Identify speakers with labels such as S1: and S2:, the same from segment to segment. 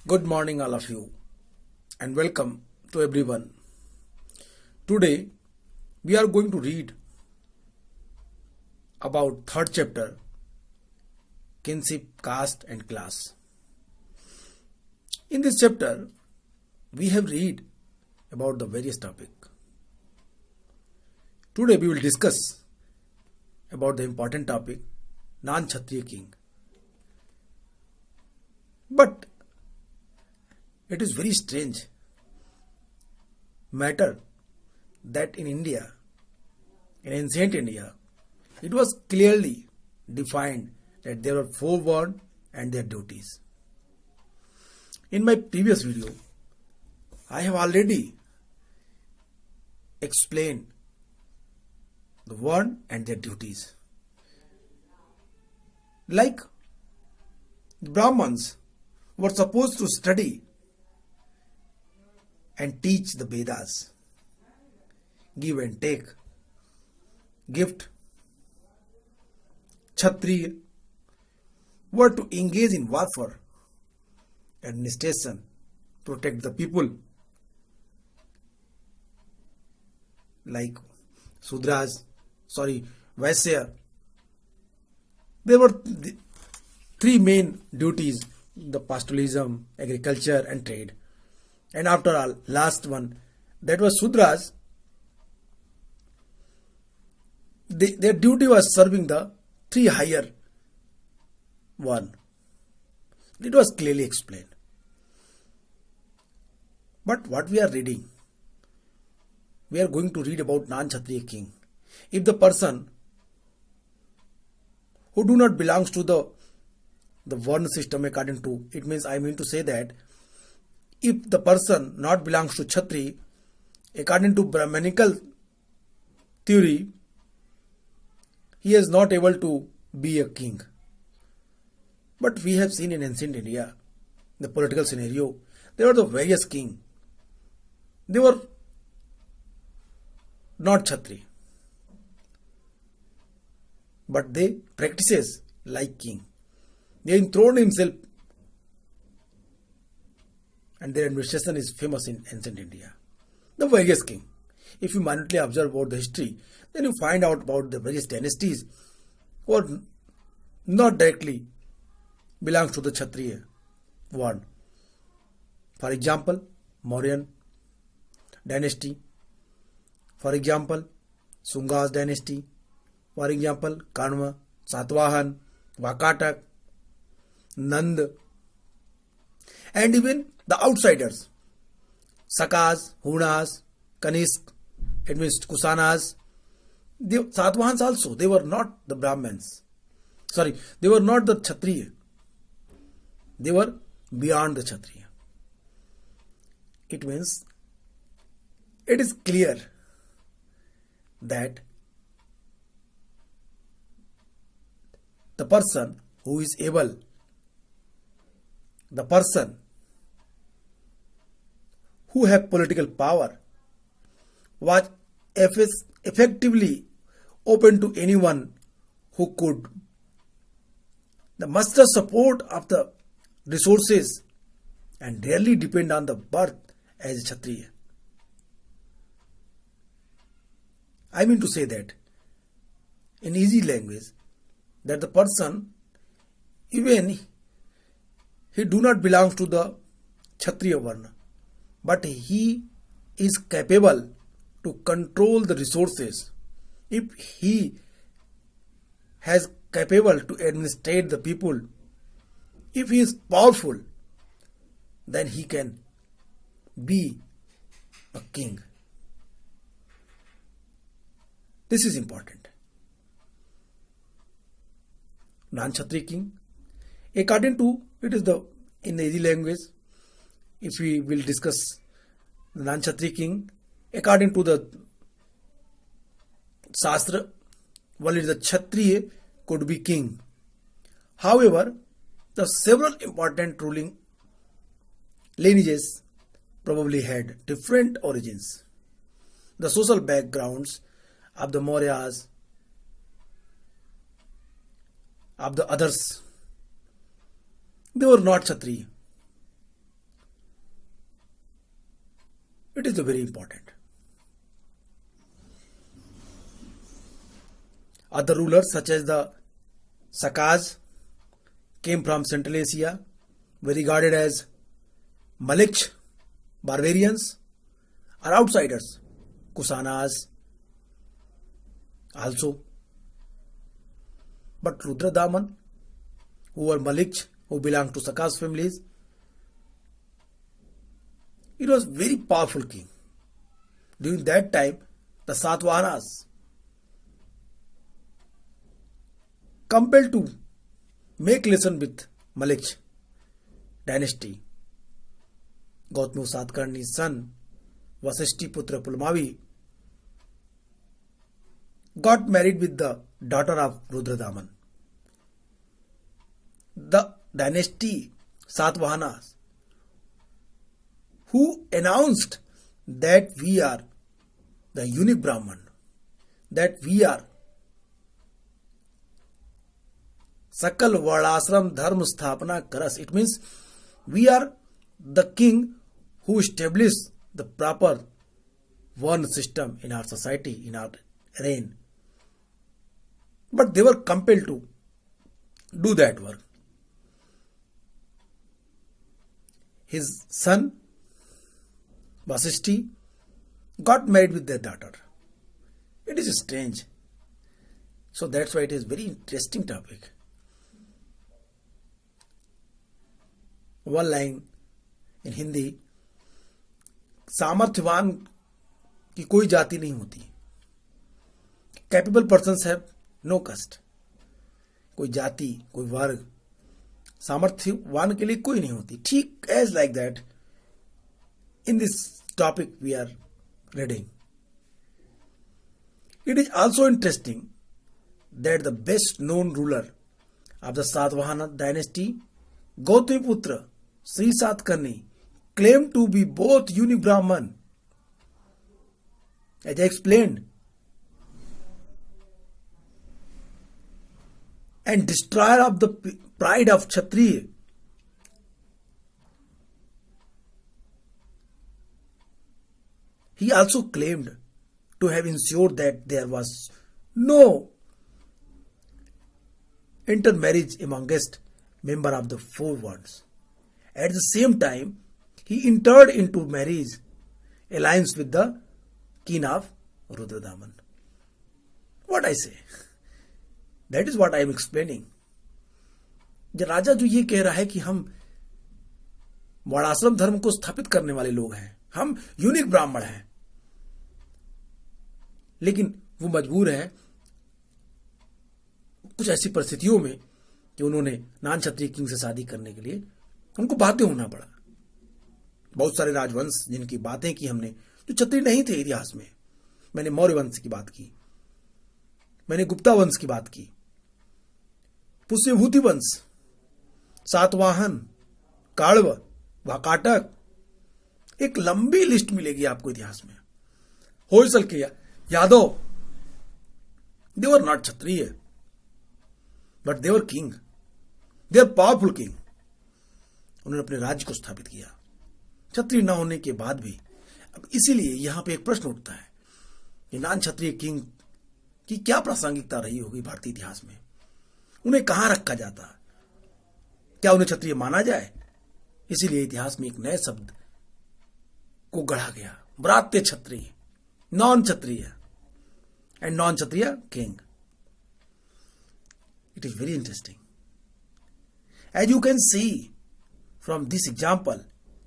S1: Good morning, all of you, and welcome to everyone. Today, we are going to read about third chapter, Kinship, Caste and Class. In this chapter, we have read about the various topic. Today, we will discuss about the important topic, non-Kshatriya king. But it is very strange matter that in India, in ancient India, it was clearly defined that there were four words and their duties. In my previous video, I have already explained the word and their duties. Like the Brahmins were supposed to study and teach the Vedas, give and take, gift. Kshatriya were to engage in warfare, administration, protect the people. Like Vaisya. There were three main duties: the pastoralism, agriculture, and trade. And after all, last one, that was Sudras. Their duty was serving the three higher one. It was clearly explained. But what we are reading, we are going to read about non-Kshatriya king. If the person who do not belongs to the Varna system according to, it means I mean to say that if the person not belongs to Kshatriya, according to Brahmanical theory, he is not able to be a king. But we have seen in ancient India, the political scenario, there were the various kings. They were not Kshatriya, but they practices like king. They enthroned himself, and their administration is famous in ancient India. The various king. If you minutely observe about the history, then you find out about the various dynasties who are not directly belongs to the Kshatriya one. For example, Mauryan dynasty. For example, Sungas dynasty. For example, Kanva, Satvahan, Vakatak, Nand, and even the outsiders, Sakas, Hunas, Kanishk, it means Kusanas, the Satvahans also, they were not the Brahmins. They were not the Kshatriya. They were beyond the Kshatriya. It means it is clear that the person who is able, the person who have political power was effectively open to anyone who could the muster support of the resources and rarely depend on the birth as a Kshatriya. I mean to say that in easy language, that the person, even he do not belong to the Kshatriya Varna, but he is capable to control the resources. If he has capable to administrate the people, if he is powerful, then he can be a king. This is important. Non-Kshatriya king, according to, it is in the easy language, if we will discuss the non-Kshatriya king, according to the Shastra, only the Kshatriya could be king. However, the several important ruling lineages probably had different origins. The social backgrounds of the Mauryas, of the others, they were not Kshatriya. is the very important. Other rulers such as the Sakas came from Central Asia, were regarded as Maliks, barbarians, or outsiders, Kusanas also. But Rudradaman, who were Maliks, who belonged to Sakas families, it was very powerful king. During that time, the Satavahanas compelled to make lesson with Maliks dynasty. Gautama Satkarni's son, Vasishti Putra Pulamavi, got married with the daughter of Rudradaman. The dynasty Satavahanas, who announced that we are the unique Brahman, that we are Sakal Varnashram Dharma Sthapana Karas. It means we are the king who established the proper Varna system in our society, in our reign. But they were compelled to do that work. His son, Vasishti, got married with their daughter. It is strange. So that's why it is very interesting topic. One line in Hindi, सामर्थ्यवान की कोई जाति नहीं होती. Capable persons have no caste. कोई जाति, कोई वर्ग, सामर्थ्यवान के लिए कोई नहीं होती. ठीक as like that, in this topic we are reading. It is also interesting that the best known ruler of the Satvahana dynasty, Gautamiputra Sri Satkarni, claimed to be both unique Brahman. As I explained, and destroyer of the pride of Kshatriya. He also claimed to have ensured that there was no intermarriage amongst members of the four Varnas. At the same time, he entered into marriage alliance with the king of Rudradaman. What I say? That is what I am explaining. जो राजा जो ये कह रहा है कि हम वर्णाश्रम धर्म को स्थापित करने वाले लोग हैं, हम यूनिक ब्राह्मण हैं, लेकिन वो मजबूर है कुछ ऐसी परिस्थितियों में कि उन्होंने नान क्षत्रिय किंग से शादी करने के लिए उनको बाध्य होना पड़ा. बहुत सारे राजवंश जिनकी बातें की हमने, जो क्षत्रिय नहीं थे इतिहास में. मैंने मौर्य वंश की बात की, मैंने गुप्ता वंश की बात की, पुष्यभूति वंश, सातवाहन, काड़व, वाकाटक, एक लंबी लिस्ट मिलेगी आपको इतिहास में. होयसल के Yadav, they were not Kshatriya but they were king, they are powerful king. उन्होंने अपने राज्य को स्थापित किया क्षत्रिय न होने के बाद भी. अब इसीलिए यहां पे एक प्रश्न उठता है कि नान क्षत्रिय किंग की क्या प्रासंगिकता रही होगी भारतीय इतिहास में. उन्हें कहां रखा जाता, क्या उन्हें क्षत्रिय माना जाए. इसीलिए इतिहास में एक नए शब्द को गढ़ा गया, व्रात्य क्षत्रिय, non Kshatriya, and non Kshatriya king. It is very interesting. As you can see from this example,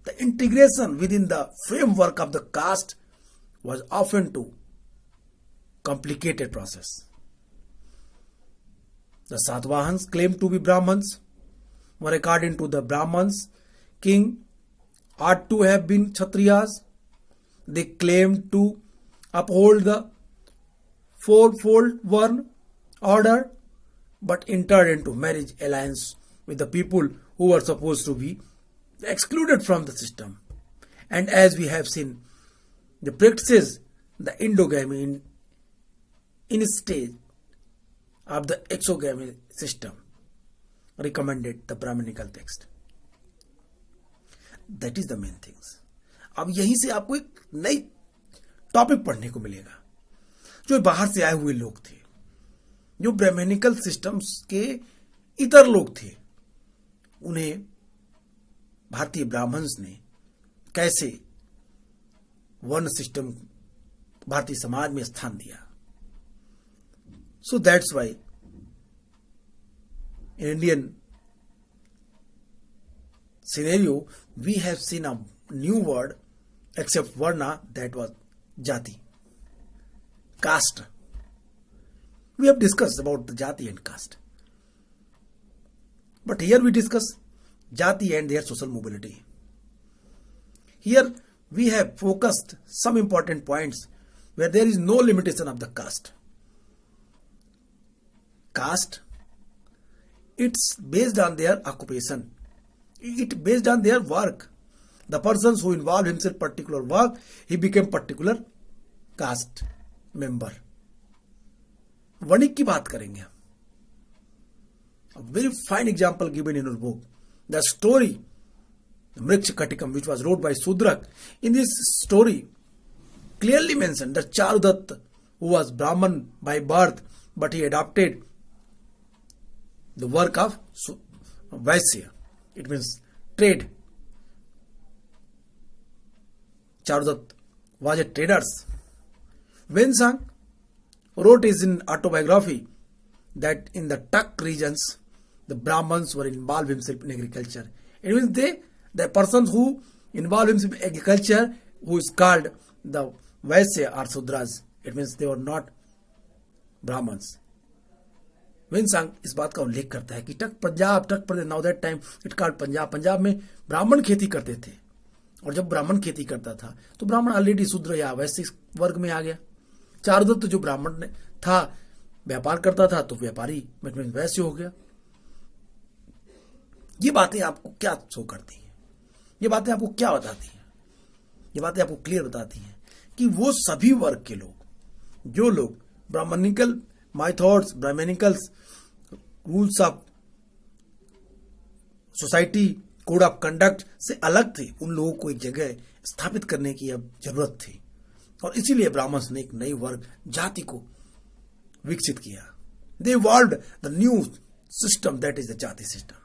S1: the integration within the framework of the caste was often too complicated process. The Satvahans claimed to be Brahmans, were according to the Brahmans, king ought to have been Kshatriyas. They claimed to uphold the fourfold Varna order, but entered into marriage alliance with the people who were supposed to be excluded from the system. And as we have seen, the practices the endogamy in stage of the exogamy system recommended the Brahminical text. That is the main things. अब यहीं से आपको एक नई topic पढ़ने को मिलेगा। जो बाहर से आए हुए लोग थे, जो ब्राह्मणिकल सिस्टम्स के इतर लोग थे, उन्हें भारतीय ब्राह्मण्स ने कैसे वर्ण सिस्टम भारतीय समाज में स्थान दिया। So that's why in Indian scenario we have seen a new word except varna, that was jati, caste. We have discussed about the jati and caste, but here we discuss jati and their social mobility. Here we have focused some important points where there is no limitation of the caste. Caste, it's based on their occupation. It based on their work. The persons who involve himself in particular work, he became particular caste member. वणिक की बात करेंगे हम. A very fine example given in our book. The story, Mrikshakatikam, which was wrote by Sudrak. In this story, clearly mentioned that Charudatta, who was Brahman by birth, but he adopted the work of Vaisya. It means trade. Charudatta was a trader. Wensang wrote his autobiography that in the Tak regions, the Brahmins were involved himself in agriculture. It means the person who involved himself in agriculture, who is called the Vaisya or Sudras. It means they were not Brahmins. वेंसांग इस बात का उल्लेख करता है कि टक प्रदेश, now that time it called Punjab में ब्राह्मण खेती करते थे, और जब ब्राह्मण खेती करता था तो ब्राह्मण ऑलरेडी शूद्र या वैश्य वर्ग में आ गया। चारुदत्त जो ब्राह्मण था, व्यापार करता था, तो व्यापारी वैश्य हो गया। ये बातें आपको क्या शो करती हैं? ये बातें आपको क्या बताती हैं? ये बातें आपको क्लियर बताती हैं कि वो सभी वर्ग के लोग, जो लोग brahmanical methods, brahmanicals rules of society, code of conduct से अलग थे, उन लोगों को एक जगह स्थापित करने की अब जरूरत थी, और इसीलिए ब्राह्मण्स ने एक नई वर्ग जाति को विकसित किया। They evolved the new system, that is the jati system.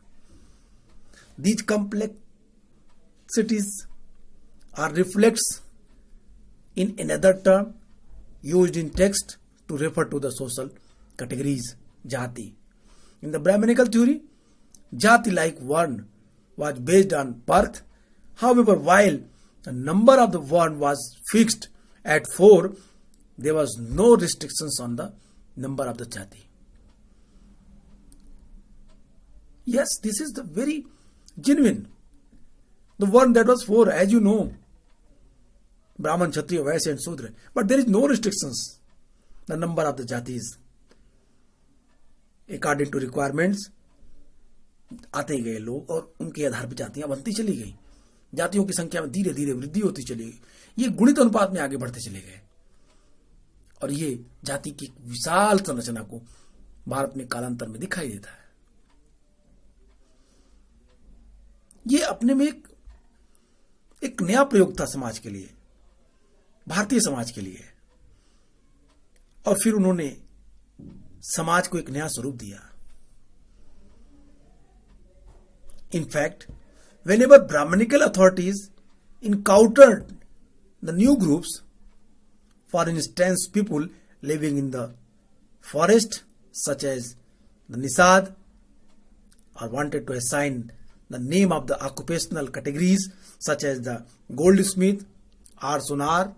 S1: These complexities are reflects in another term used in text to refer to the social categories, jati. In the Brahmanical theory, jati like varn was based on birth. However, while the number of the varn was fixed at 4, there was no restrictions on the number of the jati. Yes, this is the very genuine. The varn that was 4, as you know, Brahman, Kshatriya, Vaishya and Sudra. But there is no restrictions. The number of the jatis, according to requirements, आते गए लोग और उनके आधार पर जातियां बनती चली गई। जातियों की संख्या में धीरे धीरे वृद्धि होती चली गई। ये गुणित अनुपात में आगे बढ़ते चले गए, और ये जाति की विशाल संरचना को भारत में कालांतर में दिखाई देता है। ये अपने में एक नया प्रयोग था समाज के लिए, भारतीय समाज के लिए, और फिर उन्होंने समाज को एक नया स्वरूप दिया। In fact, whenever Brahmanical authorities encountered the new groups, for instance, people living in the forest, such as the Nisad, or wanted to assign the name of the occupational categories, such as the goldsmith or sonar,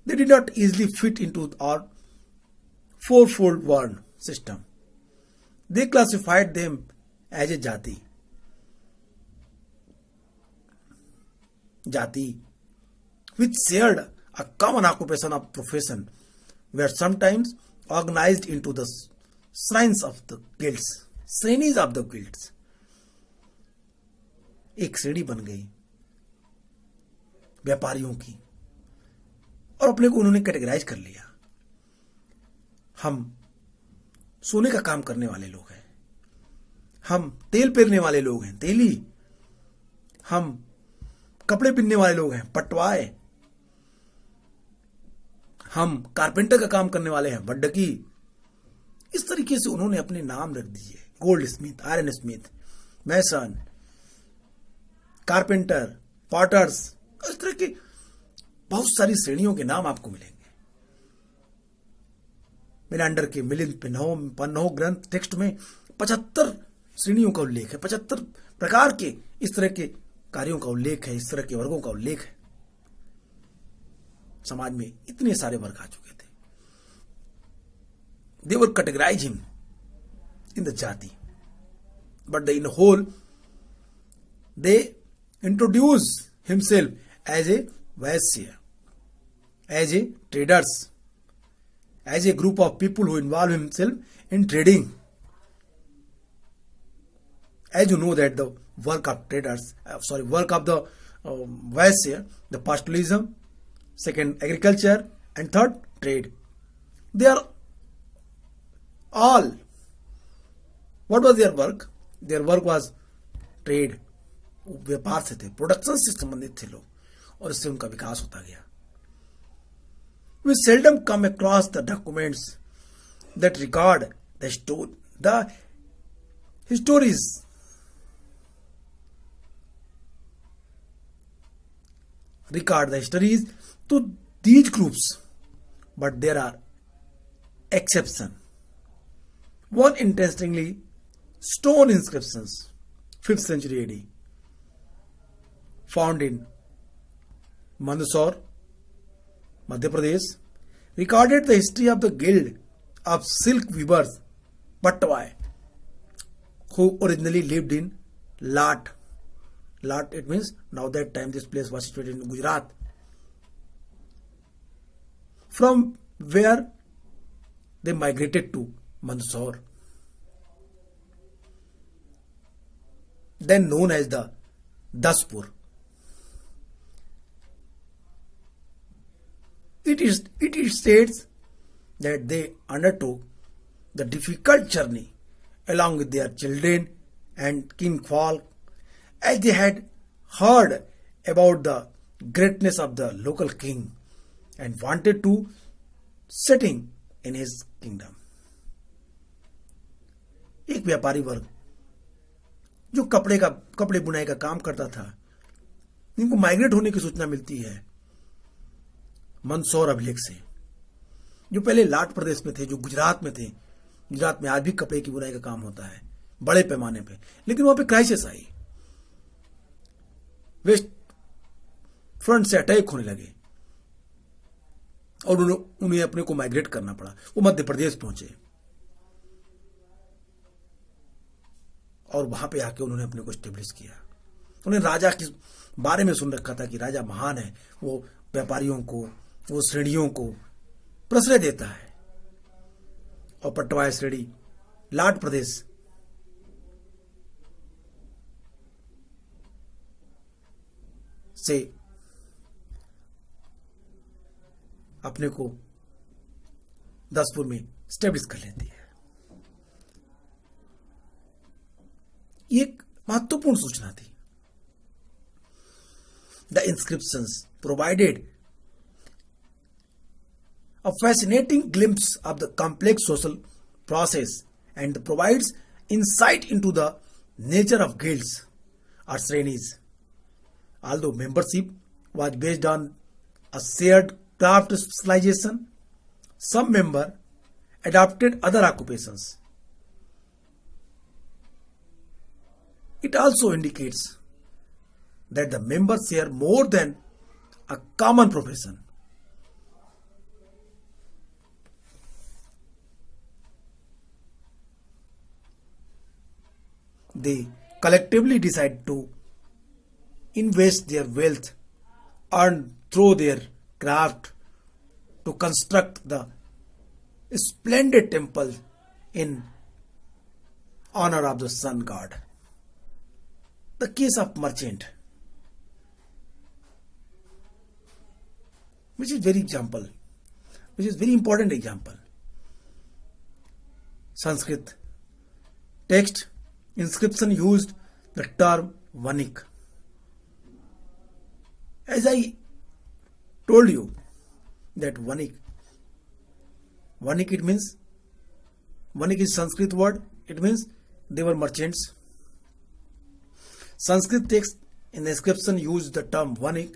S1: they did not easily fit into our fourfold varn system. They classified them as a jati. Jati, which shared a common occupation of profession, were sometimes organized into the shrines of the guilds, श्रेणीज of the guilds. एक श्रेणी बन गई व्यापारियों की, और अपने को उन्होंने कैटेगराइज कर लिया। हम सोने का काम करने वाले लोग हैं, हम तेल पेरने वाले लोग हैं, तेली, हम कपड़े बिनने वाले लोग हैं पटवाए, हम कारपेंटर का काम करने वाले हैं बड्डकी। इस तरीके से उन्होंने अपने नाम रख दिए, गोल्ड स्मिथ, आयरन स्मिथ, मैसन, कारपेंटर, पॉटर्स। इस तरह की बहुत सारी श्रेणियों के नाम आपको मिलेंगे। मिलांडर के मिलिंद पन्नहो ग्रंथ टेक्स्ट में 75 श्रेणियों का उल्लेख है, 75 प्रकार के इस तरह के कार्यों का उल्लेख है, इस तरह के वर्गों का उल्लेख है। समाज में इतने सारे वर्ग आ चुके थे। They were categorize him in the jati, but in whole they introduce himself as a Vaisya, as a traders, as a group of people who involve himself in trading. As you know that the work of traders, work of the Vaisya, the pastoralism, second agriculture, and third trade. They are all. What was their work? Their work was trade. व्यापार से थे, production से संबंधित थे लोग, और इससे उनका विकास होता गया। We seldom come across the documents that record the histories to these groups, but there are exceptions. One interestingly, stone inscriptions, 5th century AD, found in Mandsaur, Madhya Pradesh, recorded the history of the guild of silk weavers, Patwai, who originally lived in Lat. Lat, it means now that time this place was situated in Gujarat, from where they migrated to Mandsaur, then known as the Daspur. It states that they undertook the difficult journey along with their children and kinfolk, as they had heard about the greatness of the local king and wanted to setting in his kingdom. एक व्यापारी वर्ग जो कपड़े बुनाई का काम करता था, इनको माइग्रेट होने की सूचना मिलती है मंदसौर अभिलेख से, जो पहले लाट प्रदेश में थे, जो गुजरात में थे। गुजरात में आज भी कपड़े की बुनाई का काम होता है बड़े पैमाने पे, लेकिन वहां पे क्राइसिस आई, वेस्ट फ्रंट से अटैक होने लगे और उन्हें अपने को माइग्रेट करना पड़ा। वो मध्य प्रदेश पहुंचे और वहां पे आके उन्होंने अपने को स्टेब्लिश किया। उन्हें राजा के बारे में सुन रखा था कि राजा महान है, वो व्यापारियों को, वो श्रेणियों को प्रश्रय देता है। और पटवाई श्रेणी लाट प्रदेश से अपने को दसपुर में स्टेब्लिश कर लेती है। एक महत्वपूर्ण सूचना थी। The inscriptions provided a fascinating glimpse of the complex social process and provides insight into the nature of guilds or shrenis. Although membership was based on a shared craft specialization, some members adopted other occupations. It also indicates that the members share more than a common profession. They collectively decide to invest their wealth earned through their craft to construct the splendid temple in honor of the sun god. The case of merchant, which is very important example. Sanskrit text inscription used the term vanik. As I told you that Vanik it means, Vanik is Sanskrit word, it means they were merchants. Sanskrit text in the inscription used the term Vanik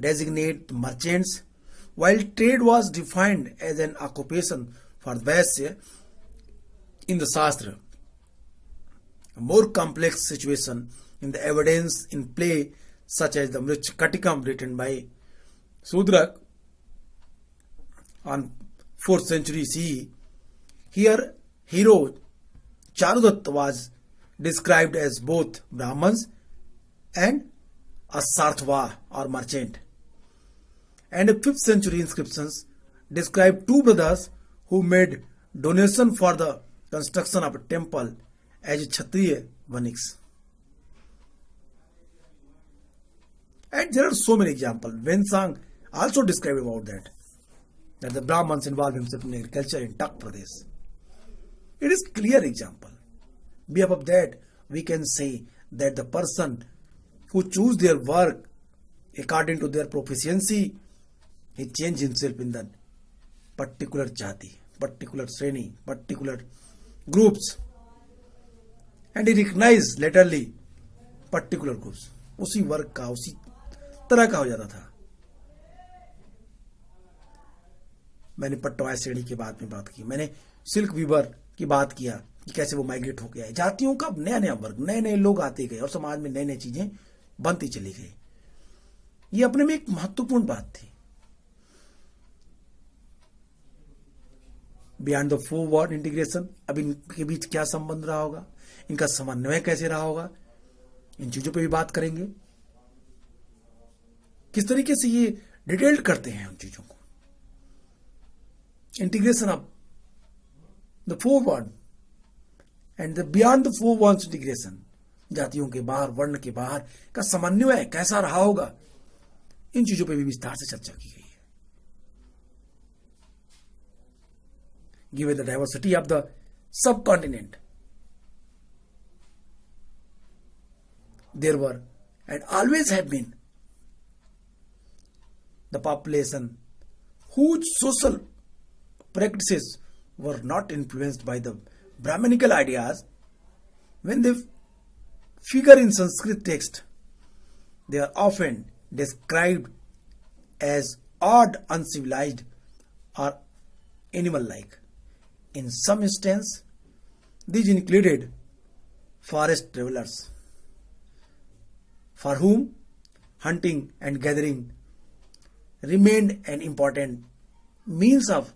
S1: designate merchants, while trade was defined as an occupation for Vaisya in the Shastra. A more complex situation in the evidence in play, such as the Mrichkatikam written by Sudrak on 4th century CE. Here, hero Charudatta was described as both Brahmans and a Sarthva or merchant. And the 5th century inscriptions describe two brothers who made donation for the construction of a temple as Kshatriya Vaniks. And there are so many examples. Vensang also described about that the Brahmins involved themselves in agriculture in Tak Pradesh. It is clear example. Behalf of that, we can say that the person who choose their work according to their proficiency, he change himself in that particular jati, particular shreni, particular groups, and he recognize laterally particular groups. उसी वर्ग का, उसी तरह का हो जाता था. मैंने पट्टवाय श्रेणी के बाद में बात की, मैंने सिल्क वीवर की बात किया कि कैसे वो माइग्रेट हो गया है. जातियों का नया नया वर्ग, नए नए लोग आते गए और समाज में नई नई चीजें बनती चली गई. ये अपने में एक महत्वपूर्ण बात थी. Beyond the four word integration, अब इनके बीच क्या संबंध रहा होगा, इनका समन्वय कैसे रहा होगा, इन चीजों पे भी बात करेंगे. किस तरीके से ये डिटेल्ड करते हैं उन चीजों को. Integration of the four word and the beyond the four word integration, जातियों के बाहर, वर्ण के बाहर का समन्वय कैसा रहा होगा, इन चीजों पे भी विस्तार से चर्चा की गई है. Given the diversity of the subcontinent, there were and always have been the population whose social practices were not influenced by the Brahmanical ideas. When they figure in Sanskrit text, they are often described as odd, uncivilized, or animal-like. In some instances, these included forest travelers, for whom hunting and gathering remained an important means of